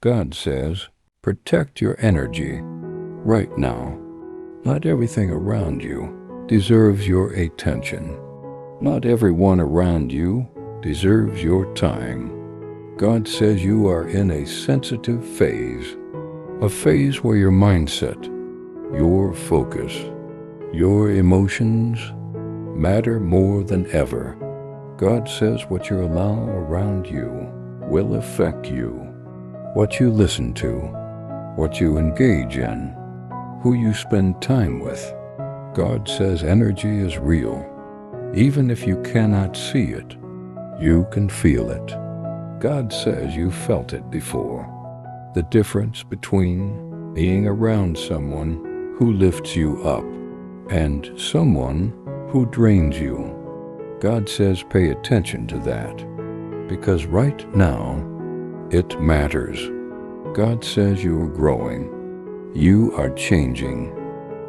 God says, protect your energy right now. Not everything around you deserves your attention. Not everyone around you deserves your time. God says you are in a sensitive phase, a phase where your mindset, your focus, your emotions matter more than ever. God says what you allow around you will affect you. What you listen to, what you engage in, who you spend time with. God says energy is real. Even if you cannot see it, you can feel it. God says you felt it before. The difference between being around someone who lifts you up and someone who drains you. God says pay attention to that, because right now it matters. God says you are growing. You are changing.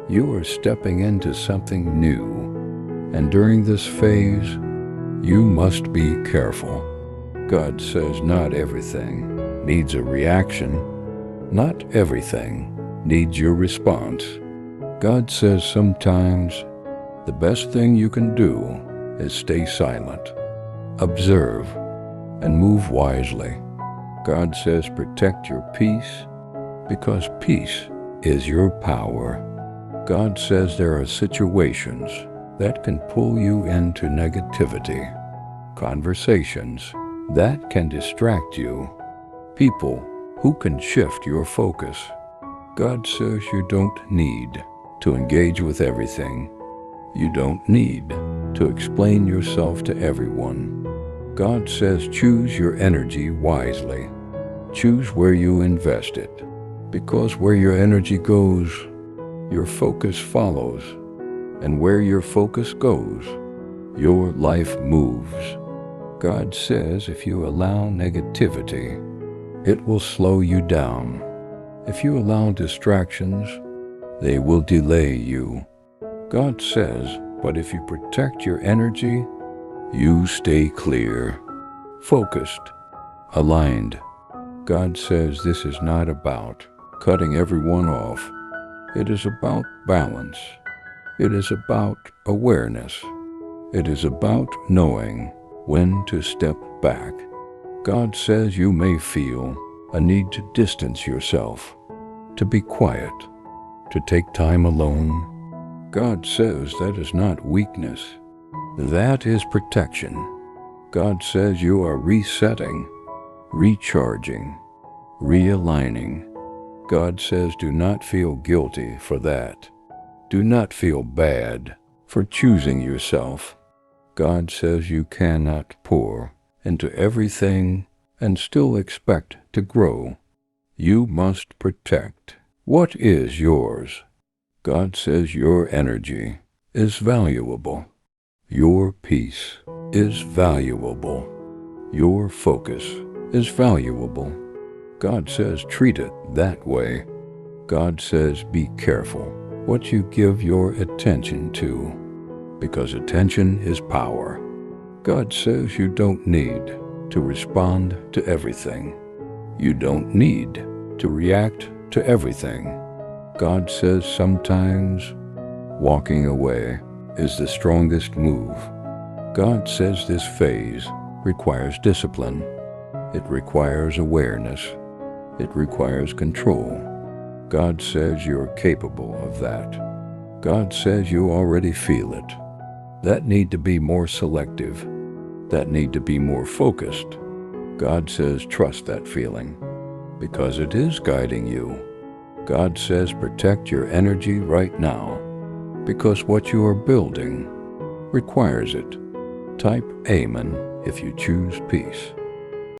You are stepping into something new. And during this phase, you must be careful. God says not everything needs a reaction. Not everything needs your response. God says sometimes the best thing you can do is stay silent, observe, and move wisely. God says protect your peace, because peace is your power. God says there are situations that can pull you into negativity, conversations that can distract you, people who can shift your focus. God says you don't need to engage with everything. You don't need to explain yourself to everyone. God says choose your energy wisely. Choose where you invest it, because where your energy goes, your focus follows. And where your focus goes, your life moves. God says if you allow negativity, it will slow you down. If you allow distractions, they will delay you. God says, but if you protect your energy, you stay clear, focused, aligned. God says this is not about cutting everyone off. It is about balance. It is about awareness. It is about knowing when to step back. God says you may feel a need to distance yourself, to be quiet, to take time alone. God says that is not weakness. That is protection. God says you are resetting, recharging, realigning. God says do not feel guilty for that. Do not feel bad for choosing yourself. God says you cannot pour into everything and still expect to grow. You must protect what is yours. God says your energy is valuable. Your peace is valuable. Your focus is valuable. God says treat it that way. God says be careful what you give your attention to, because attention is power. God says you don't need to respond to everything. You don't need to react to everything. God says sometimes walking away is the strongest move. God says this phase requires discipline. It requires awareness. It requires control. God says you're capable of that. God says you already feel it. That need to be more selective. That need to be more focused. God says trust that feeling, because it is guiding you. God says protect your energy right now, because what you are building requires it. Type Amen if you choose peace.